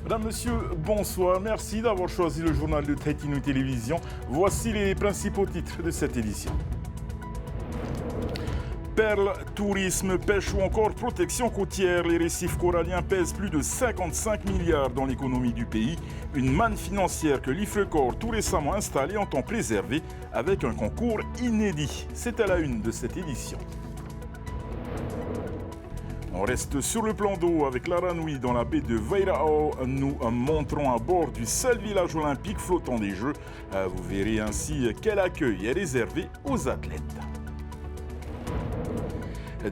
Madame, Monsieur, bonsoir. Merci d'avoir choisi le journal de Tahiti Télévision. Voici les principaux titres de cette édition. Perles, tourisme, pêche ou encore protection côtière, les récifs coralliens pèsent plus de 55 milliards dans l'économie du pays. Une manne financière que l'IFRECOR, tout récemment installée, entend préserver avec un concours inédit. C'est à la une de cette édition. On reste sur le plan d'eau avec l'Aranui dans la baie de Vairao. Nous montrons à bord du seul village olympique flottant des Jeux. Vous verrez ainsi quel accueil est réservé aux athlètes.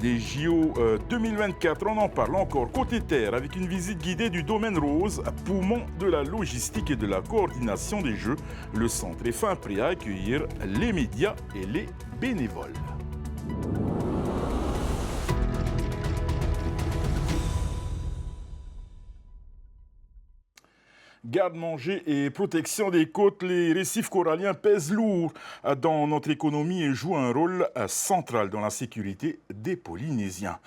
Des JO 2024, on en parle encore côté terre avec une visite guidée du domaine rose, poumon de la logistique et de la coordination des Jeux. Le centre est fin prêt à accueillir les médias et les bénévoles. Garde-manger et protection des côtes, les récifs coralliens pèsent lourd dans notre économie et jouent un rôle central dans la sécurité des Polynésiens.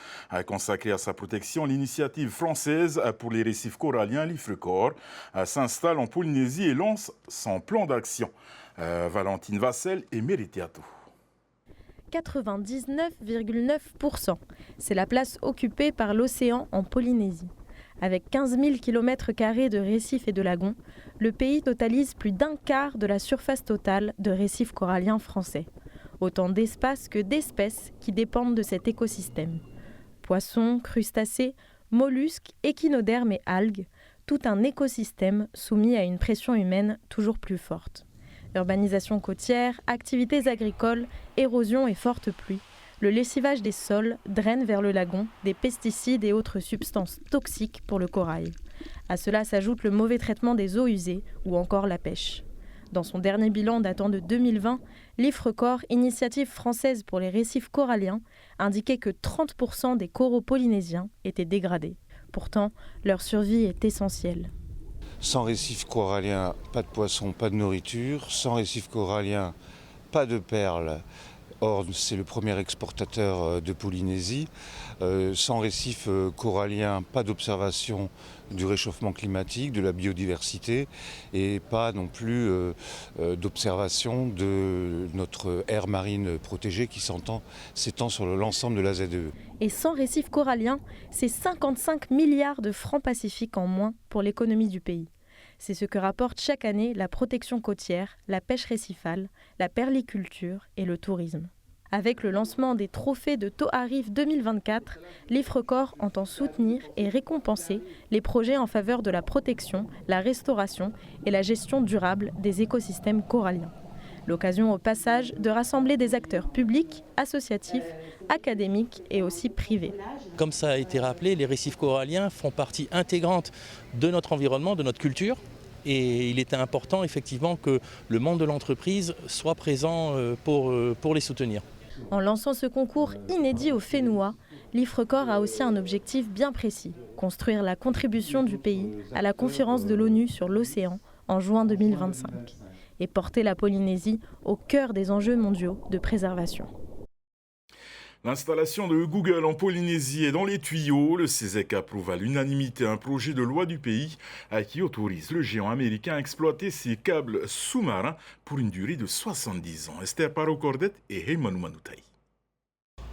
Consacrée à sa protection, l'initiative française pour les récifs coralliens, l'IFRECOR, s'installe en Polynésie et lance son plan d'action. Valentine Vassel et Meritiato. 99,9%. C'est la place occupée par l'océan en Polynésie. Avec 15 000 km² de récifs et de lagons, le pays totalise plus d'un quart de la surface totale de récifs coralliens français. Autant d'espaces que d'espèces qui dépendent de cet écosystème. Poissons, crustacés, mollusques, échinodermes et algues, tout un écosystème soumis à une pression humaine toujours plus forte. Urbanisation côtière, activités agricoles, érosion et fortes pluies. Le lessivage des sols draine vers le lagon des pesticides et autres substances toxiques pour le corail. À cela s'ajoute le mauvais traitement des eaux usées ou encore la pêche. Dans son dernier bilan datant de 2020, l'IFRECOR, initiative française pour les récifs coralliens, indiquait que 30% des coraux polynésiens étaient dégradés. Pourtant, leur survie est essentielle. Sans récifs coralliens, pas de poissons, pas de nourriture. Sans récifs coralliens, pas de perles. Or, c'est le premier exportateur de Polynésie. Sans récifs coralliens, pas d'observation du réchauffement climatique, de la biodiversité et pas non plus d'observation de notre aire marine protégée qui s'étend sur l'ensemble de la ZEE. Et sans récifs coralliens, c'est 55 milliards de francs pacifiques en moins pour l'économie du pays. C'est ce que rapporte chaque année la protection côtière, la pêche récifale, la perliculture et le tourisme. Avec le lancement des trophées de Toharif 2024, l'IFRECOR entend soutenir et récompenser les projets en faveur de la protection, la restauration et la gestion durable des écosystèmes coralliens. L'occasion au passage de rassembler des acteurs publics, associatifs, académiques et aussi privés. Comme ça a été rappelé, les récifs coralliens font partie intégrante de notre environnement, de notre culture. Et il était important effectivement que le monde de l'entreprise soit présent pour les soutenir. En lançant ce concours inédit au Fénois, l'IFRECOR a aussi un objectif bien précis, construire la contribution du pays à la conférence de l'ONU sur l'océan en juin 2025 et porter la Polynésie au cœur des enjeux mondiaux de préservation. L'installation de Google en Polynésie est dans les tuyaux. Le CESEC approuve à l'unanimité un projet de loi du pays qui autorise le géant américain à exploiter ses câbles sous-marins pour une durée de 70 ans. Esther Paro-Cordet et Heymanu Manutai.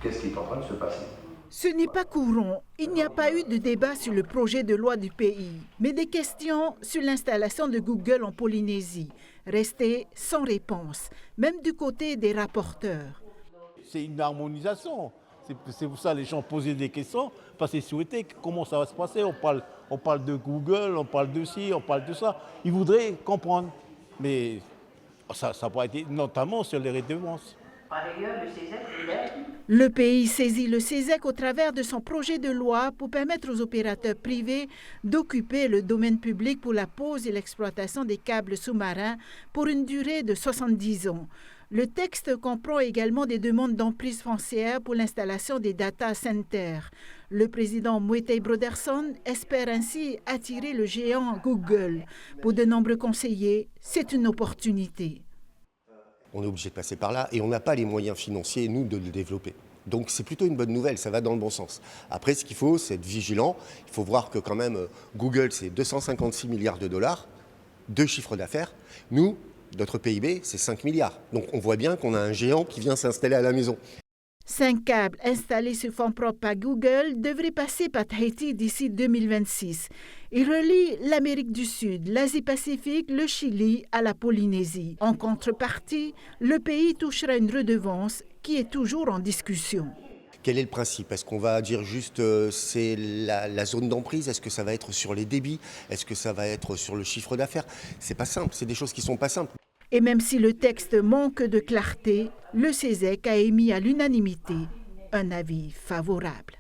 Qu'est-ce qui est en train de se passer ? Ce n'est pas courant. Il n'y a pas eu de débat sur le projet de loi du pays, mais des questions sur l'installation de Google en Polynésie restaient sans réponse, même du côté des rapporteurs. C'est une harmonisation. C'est pour ça que les gens posaient des questions, parce qu'ils souhaitaient comment ça va se passer. On parle de Google, on parle de ci, on parle de ça. Ils voudraient comprendre, mais ça n'a pas été, notamment sur les redevances. Par ailleurs, le CESEC voulait... Le pays saisit le CESEC au travers de son projet de loi pour permettre aux opérateurs privés d'occuper le domaine public pour la pose et l'exploitation des câbles sous-marins pour une durée de 70 ans. Le texte comprend également des demandes d'emprise foncière pour l'installation des data centers. Le président Moetai Broderson espère ainsi attirer le géant Google. Pour de nombreux conseillers, c'est une opportunité. On est obligé de passer par là et on n'a pas les moyens financiers, nous, de le développer. Donc c'est plutôt une bonne nouvelle, ça va dans le bon sens. Après, ce qu'il faut, c'est être vigilant. Il faut voir que quand même, Google, c'est 256 milliards de dollars de chiffre d'affaires. Nous, notre PIB, c'est 5 milliards. Donc on voit bien qu'on a un géant qui vient s'installer à la maison. 5 câbles installés sur fonds propres par Google devraient passer par Tahiti d'ici 2026. Ils relient l'Amérique du Sud, l'Asie-Pacifique, le Chili à la Polynésie. En contrepartie, le pays touchera une redevance qui est toujours en discussion. Quel est le principe? Est-ce qu'on va dire juste c'est la zone d'emprise? Est-ce que ça va être sur les débits? Est-ce que ça va être sur le chiffre d'affaires? C'est pas simple, c'est des choses qui sont pas simples. Et même si le texte manque de clarté, le CESEC a émis à l'unanimité un avis favorable.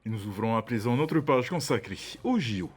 Et nous ouvrons à présent notre page consacrée au JO.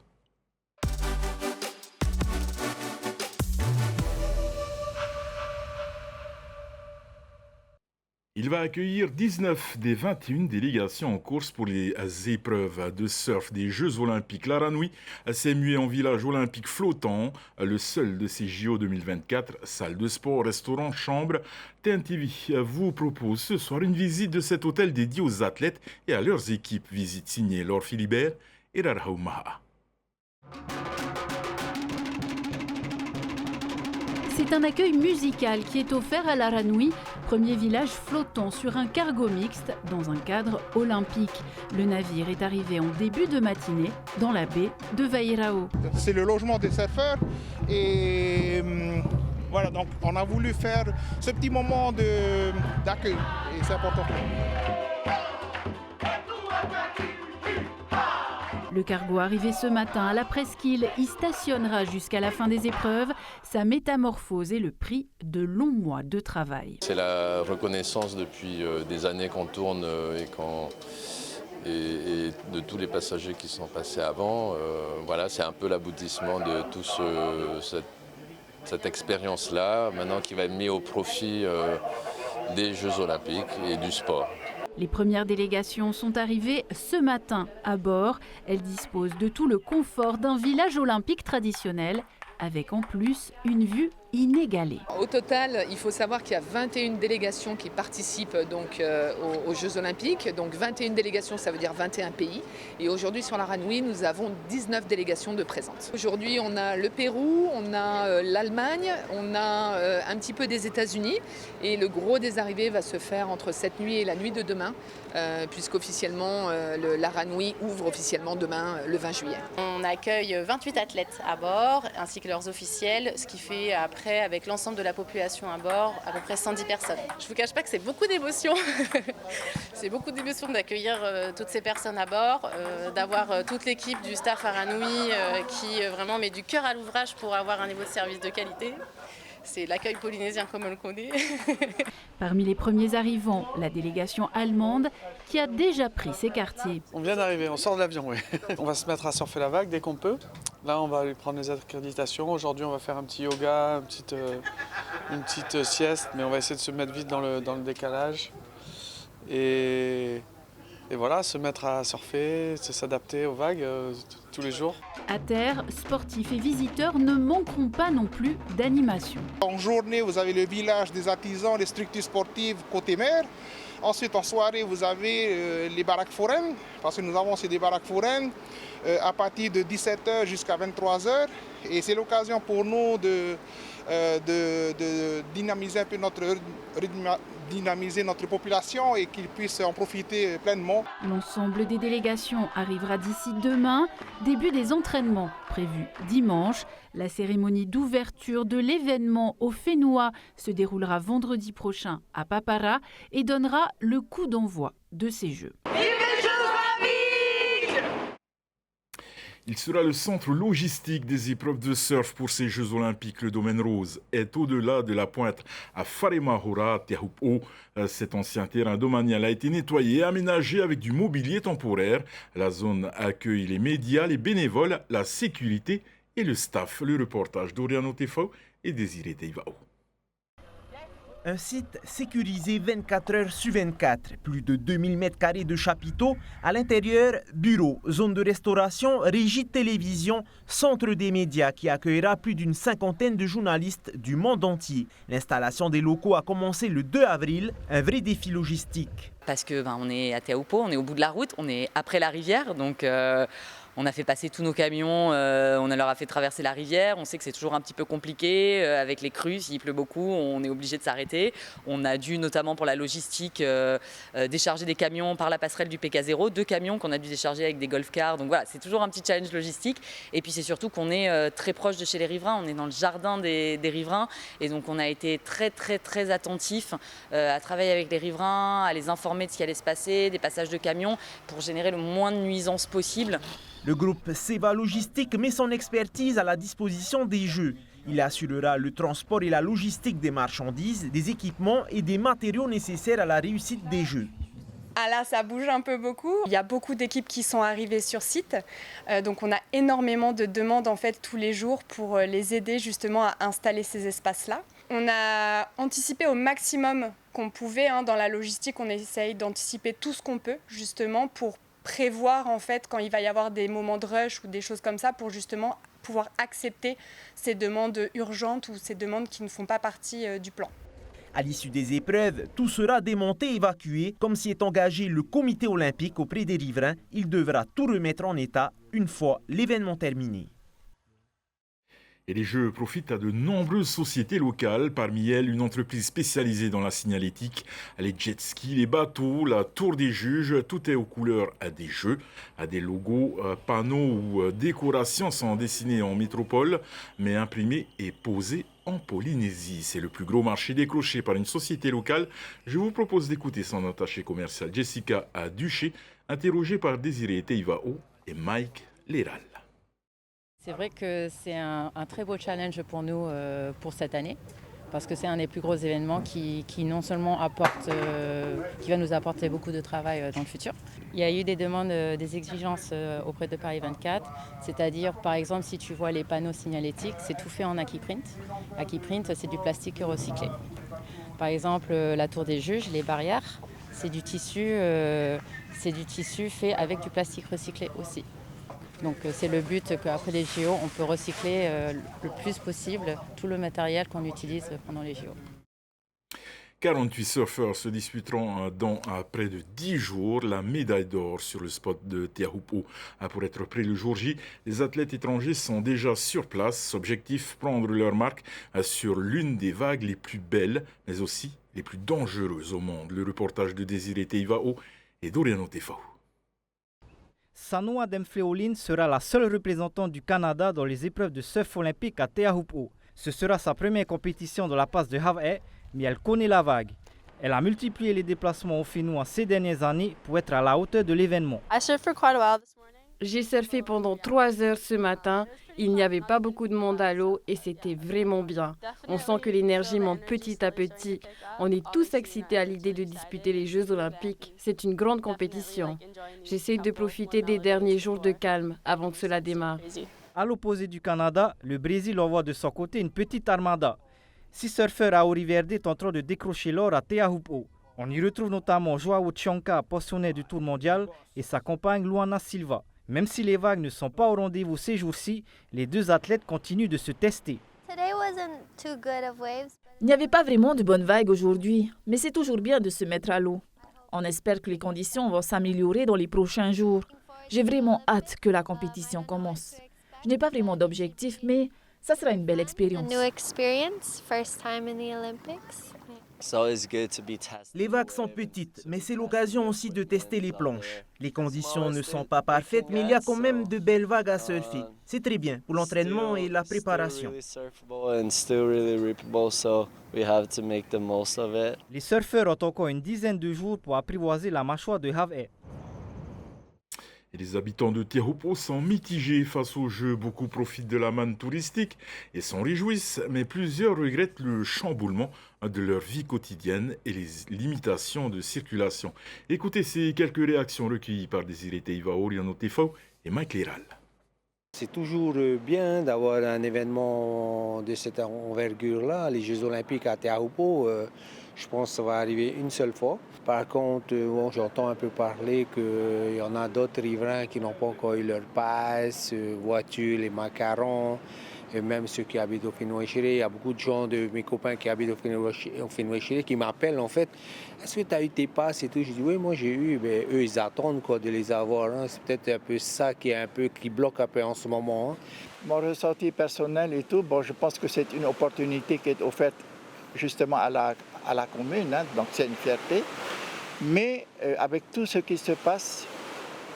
Il va accueillir 19 des 21 délégations en course pour les épreuves de surf des Jeux Olympiques. Laranui s'est mué en village olympique flottant, le seul de ces JO 2024. Salle de sport, restaurant, chambre. TNTV vous propose ce soir une visite de cet hôtel dédié aux athlètes et à leurs équipes. Visite signée Laure Philibert et Rarhau Maha. C'est un accueil musical qui est offert à Laranui, premier village flottant sur un cargo mixte dans un cadre olympique. Le navire est arrivé en début de matinée dans la baie de Vairao. C'est le logement des surfeurs et voilà, donc on a voulu faire ce petit moment d'accueil et c'est important. Le cargo arrivé ce matin à la presqu'île y stationnera jusqu'à la fin des épreuves. Sa métamorphose est le prix de longs mois de travail. C'est la reconnaissance depuis des années qu'on tourne et de tous les passagers qui sont passés avant. Voilà, c'est un peu l'aboutissement de toute cette expérience-là, maintenant qui va être mise au profit des Jeux Olympiques et du sport. Les premières délégations sont arrivées ce matin à bord. Elles disposent de tout le confort d'un village olympique traditionnel, avec en plus une vue inégalée. Au total, il faut savoir qu'il y a 21 délégations qui participent donc aux Jeux Olympiques. Donc 21 délégations, ça veut dire 21 pays. Et aujourd'hui sur Laranui, nous avons 19 délégations de présence. Aujourd'hui, on a le Pérou, on a l'Allemagne, on a un petit peu des États-Unis. Et le gros des arrivées va se faire entre cette nuit et la nuit de demain, puisqu'officiellement, le Laranui ouvre officiellement demain, le 20 juillet. On accueille 28 athlètes à bord, ainsi que leurs officiels, ce qui fait après, avec l'ensemble de la population à bord, à peu près 110 personnes. Je ne vous cache pas que c'est beaucoup d'émotions. C'est beaucoup d'émotions d'accueillir toutes ces personnes à bord, d'avoir toute l'équipe du staff à Laranui qui vraiment met du cœur à l'ouvrage pour avoir un niveau de service de qualité. C'est l'accueil polynésien comme on le connaît. Parmi les premiers arrivants, la délégation allemande qui a déjà pris ses quartiers. On vient d'arriver, on sort de l'avion, oui. On va se mettre à surfer la vague dès qu'on peut. Là, on va aller prendre les accréditations. Aujourd'hui, on va faire un petit yoga, une petite sieste, mais on va essayer de se mettre vite dans le décalage. Et voilà, se mettre à surfer, s'adapter aux vagues tous les jours. À terre, sportifs et visiteurs ne manqueront pas non plus d'animation. En journée, vous avez le village des artisans, les structures sportives côté mer. Ensuite, en soirée, vous avez les baraques foraines, parce que nous avons aussi des baraques foraines à partir de 17h jusqu'à 23h. Et c'est l'occasion pour nous de dynamiser un peu notre population et qu'ils puissent en profiter pleinement. L'ensemble des délégations arrivera d'ici demain. Début des entraînements prévus dimanche. La cérémonie d'ouverture de l'événement au Fénois se déroulera vendredi prochain à Papara et donnera le coup d'envoi de ces Jeux. Il sera le centre logistique des épreuves de surf pour ces Jeux Olympiques. Le domaine rose est au-delà de la pointe à Wharemahora, Teahupo'o. Cet ancien terrain domanial a été nettoyé et aménagé avec du mobilier temporaire. La zone accueille les médias, les bénévoles, la sécurité et le staff. Le reportage d'Oriano Tefao et Désiré Teivao. Un site sécurisé 24 heures sur 24, plus de 2000 m² de chapiteaux, à l'intérieur, bureaux, zone de restauration, régie de télévision, centre des médias qui accueillera plus d'une cinquantaine de journalistes du monde entier. L'installation des locaux a commencé le 2 avril, un vrai défi logistique. Parce que on est à Teahupo'o, on est au bout de la route, on est après la rivière, donc on a fait passer tous nos camions, on leur a fait traverser la rivière. On sait que c'est toujours un petit peu compliqué avec les crues, s'il pleut beaucoup, on est obligé de s'arrêter. On a dû notamment pour la logistique décharger des camions par la passerelle du PK0, 2 camions qu'on a dû décharger avec des golf cars. Donc voilà, c'est toujours un petit challenge logistique. Et puis c'est surtout qu'on est très proche de chez les riverains, on est dans le jardin des riverains. Et donc on a été très attentifs à travailler avec les riverains, à les informer de ce qui allait se passer, des passages de camions, pour générer le moins de nuisances possible. Le groupe Seva Logistique met son expertise à la disposition des jeux. Il assurera le transport et la logistique des marchandises, des équipements et des matériaux nécessaires à la réussite des jeux. Ah là, ça bouge un peu beaucoup. Il y a beaucoup d'équipes qui sont arrivées sur site. Donc on a énormément de demandes en fait tous les jours pour les aider justement à installer ces espaces-là. On a anticipé au maximum qu'on pouvait. Dans la logistique, on essaye d'anticiper tout ce qu'on peut justement pour prévoir en fait quand il va y avoir des moments de rush ou des choses comme ça pour justement pouvoir accepter ces demandes urgentes ou ces demandes qui ne font pas partie du plan. À l'issue des épreuves, tout sera démonté et évacué, comme s'y est engagé le comité olympique auprès des riverains. Il devra tout remettre en état une fois l'événement terminé. Et les Jeux profitent à de nombreuses sociétés locales, parmi elles une entreprise spécialisée dans la signalétique, les jet skis, les bateaux, la tour des juges, tout est aux couleurs des Jeux. Des logos, panneaux ou décorations sont dessinés en métropole, mais imprimés et posés en Polynésie. C'est le plus gros marché décroché par une société locale. Je vous propose d'écouter son attachée commerciale Jessica Duché, interrogée par Désiré Teivao et Mike Léral. C'est vrai que c'est un très beau challenge pour nous pour cette année, parce que c'est un des plus gros événements qui non seulement qui va nous apporter beaucoup de travail dans le futur. Il y a eu des demandes, des exigences auprès de Paris 24, c'est-à-dire par exemple si tu vois les panneaux signalétiques, c'est tout fait en Akiprint. Akiprint, c'est du plastique recyclé. Par exemple, la tour des juges, les barrières, c'est du tissu fait avec du plastique recyclé aussi. Donc c'est le but qu'après les JO, on peut recycler le plus possible tout le matériel qu'on utilise pendant les JO. 48 surfeurs se disputeront dans près de 10 jours la médaille d'or sur le spot de Teahupo'o. Pour être prêts le jour J, les athlètes étrangers sont déjà sur place. Objectif, prendre leur marque sur l'une des vagues les plus belles, mais aussi les plus dangereuses au monde. Le reportage de Désiré Teivao et Doriano Tefao. Sanoa Demfleolin sera la seule représentante du Canada dans les épreuves de surf olympique à Teahupo'o. Ce sera sa première compétition dans la passe de Hawaii, mais elle connaît la vague. Elle a multiplié les déplacements au Whenua ces dernières années pour être à la hauteur de l'événement. J'ai surfé pendant 3 heures ce matin. Il n'y avait pas beaucoup de monde à l'eau et c'était vraiment bien. On sent que l'énergie monte petit à petit. On est tous excités à l'idée de disputer les Jeux olympiques. C'est une grande compétition. J'essaie de profiter des derniers jours de calme avant que cela démarre. À l'opposé du Canada, le Brésil envoie de son côté une petite armada. 6 surfeurs à Auri Verde tenteront de décrocher l'or à Teahupo'o. On y retrouve notamment Joao Tchonka, pensionnaire du Tour mondial, et sa compagne Luana Silva. Même si les vagues ne sont pas au rendez-vous ces jours-ci, les deux athlètes continuent de se tester. Il n'y avait pas vraiment de bonnes vagues aujourd'hui, mais c'est toujours bien de se mettre à l'eau. On espère que les conditions vont s'améliorer dans les prochains jours. J'ai vraiment hâte que la compétition commence. Je n'ai pas vraiment d'objectif, mais ça sera une belle expérience. Les vagues sont petites, mais c'est l'occasion aussi de tester les planches. Les conditions ne sont pas parfaites, mais il y a quand même de belles vagues à surfer. C'est très bien pour l'entraînement et la préparation. Les surfeurs ont encore une dizaine de jours pour apprivoiser la mâchoire de Hawaii. Et les habitants de Teahupo'o sont mitigés face aux Jeux. Beaucoup profitent de la manne touristique et s'en réjouissent, mais plusieurs regrettent le chamboulement de leur vie quotidienne et les limitations de circulation. Écoutez ces quelques réactions recueillies par Désiré Teivao, Doriano Tefao et Mike Léral. C'est toujours bien d'avoir un événement de cette envergure-là, les Jeux Olympiques à Teahupo'o. Je pense que ça va arriver une seule fois. Par contre, j'entends un peu parler qu'il y en a d'autres riverains qui n'ont pas encore eu leur passe, voiture, les macarons, et même ceux qui habitent au Fénoé-Chiré. Il y a beaucoup de gens de mes copains qui habitent au Fénoé-Chiré qui m'appellent en fait. Est-ce que tu as eu tes passes et tout? Je dis oui, moi j'ai eu. Mais eux, ils attendent de les avoir. Hein. C'est peut-être un peu ça qui bloque un peu en ce moment. Hein. Mon ressenti personnel et tout, je pense que c'est une opportunité qui est offerte justement à la commune, hein, donc c'est une fierté. Mais avec tout ce qui se passe,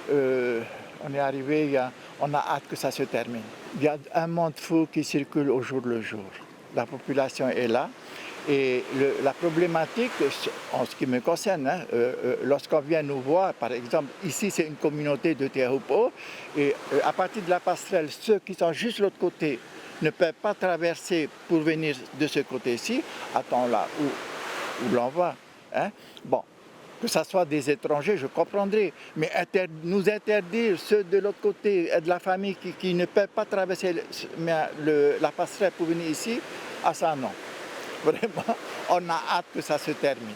on est arrivé, on a hâte que ça se termine. Il y a un monde fou qui circule au jour le jour. La population est là. Et la problématique, en ce qui me concerne, hein, lorsqu'on vient nous voir, par exemple, ici c'est une communauté de Teahupo'o, et à partir de la passerelle, ceux qui sont juste de l'autre côté ne peuvent pas traverser pour venir de ce côté-ci. Attends là, où l'on va. Hein? Bon, que ce soit des étrangers, je comprendrai, mais nous interdire ceux de l'autre côté, de la famille qui ne peuvent pas traverser la passerelle pour venir ici, à ça non. Vraiment, on a hâte que ça se termine.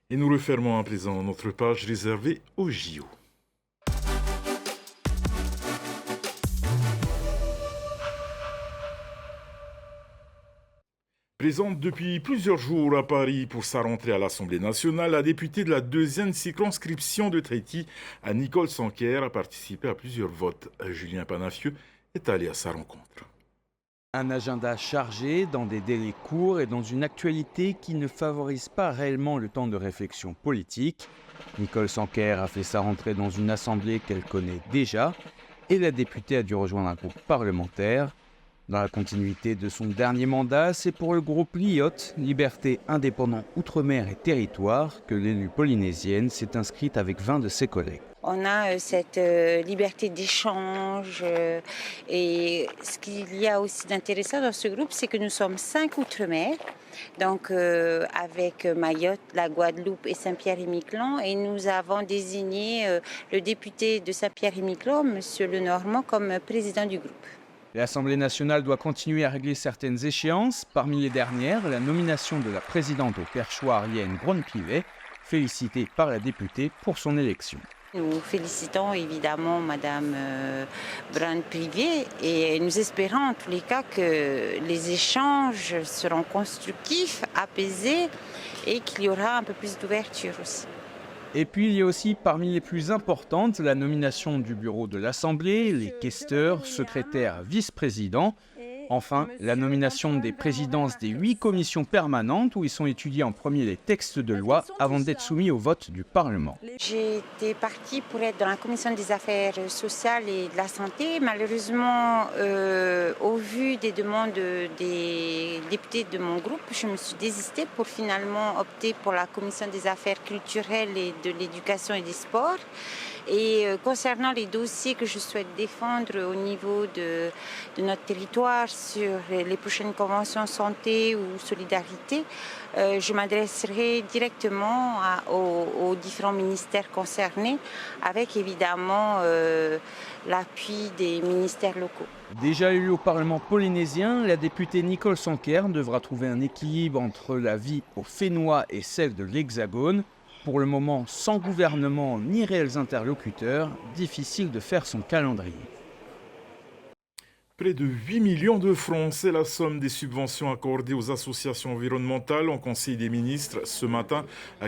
Et nous refermons à présent notre page réservée aux JO. Présente depuis plusieurs jours à Paris pour sa rentrée à l'Assemblée nationale, la députée de la 2e circonscription de Tahiti, Nicole Sanquer, a participé à plusieurs votes. Julien Panafieux est allé à sa rencontre. Un agenda chargé, dans des délais courts et dans une actualité qui ne favorise pas réellement le temps de réflexion politique. Nicole Sanquer a fait sa rentrée dans une assemblée qu'elle connaît déjà et la députée a dû rejoindre un groupe parlementaire. Dans la continuité de son dernier mandat, c'est pour le groupe LIOT, Liberté, Indépendant, Outre-mer et Territoire, que l'élue polynésienne s'est inscrite avec 20 de ses collègues. On a cette liberté d'échange et ce qu'il y a aussi d'intéressant dans ce groupe, c'est que nous sommes 5 Outre-mer, donc avec Mayotte, la Guadeloupe et Saint-Pierre-et-Miquelon, et nous avons désigné le député de Saint-Pierre-et-Miquelon, M. Lenormand, comme président du groupe. L'Assemblée nationale doit continuer à régler certaines échéances. Parmi les dernières, la nomination de la présidente au perchoir Ariane Braun-Pivet, félicitée par la députée pour son élection. Nous félicitons évidemment Madame Braun-Pivet et nous espérons en tous les cas que les échanges seront constructifs, apaisés et qu'il y aura un peu plus d'ouverture aussi. Et puis il y a aussi parmi les plus importantes la nomination du bureau de l'Assemblée, les questeurs, secrétaires, vice-présidents. Enfin, la nomination des présidences des 8 commissions permanentes où ils sont étudiés en premier les textes de loi avant d'être soumis au vote du Parlement. J'étais partie pour être dans la commission des affaires sociales et de la santé. Malheureusement, au vu des demandes des députés de mon groupe, je me suis désistée pour finalement opter pour la commission des affaires culturelles et de l'éducation et des sports. Et concernant les dossiers que je souhaite défendre au niveau de notre territoire sur les prochaines conventions santé ou solidarité, je m'adresserai directement aux différents ministères concernés avec évidemment l'appui des ministères locaux. Déjà élue au Parlement polynésien, la députée Nicole Sanquer devra trouver un équilibre entre la vie au Fénois et celle de l'Hexagone. Pour le moment, sans gouvernement ni réels interlocuteurs, difficile de faire son calendrier. Près de 8 millions de francs, c'est la somme des subventions accordées aux associations environnementales en Conseil des ministres. Ce matin,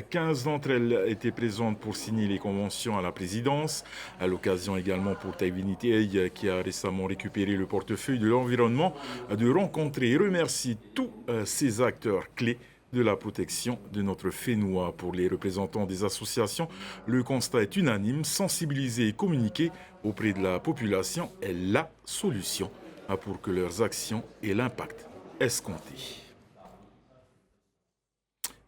15 d'entre elles étaient présentes pour signer les conventions à la présidence. À l'occasion également pour Taiviniti, qui a récemment récupéré le portefeuille de l'environnement, de rencontrer et remercier tous ces acteurs clés de la protection de notre Fénois. Pour les représentants des associations, le constat est unanime, sensibiliser et communiquer auprès de la population est la solution pour que leurs actions aient l'impact escompté.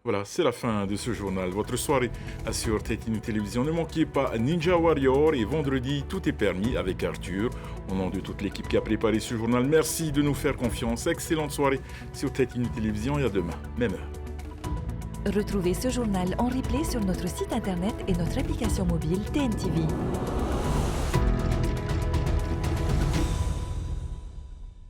Voilà, c'est la fin de ce journal. Votre soirée sur Tahiti Télévision. Ne manquez pas Ninja Warrior et vendredi, tout est permis avec Arthur. Au nom de toute l'équipe qui a préparé ce journal, merci de nous faire confiance. Excellente soirée sur Tahiti Télévision et à demain, même heure. Retrouvez ce journal en replay sur notre site internet et notre application mobile TNTV.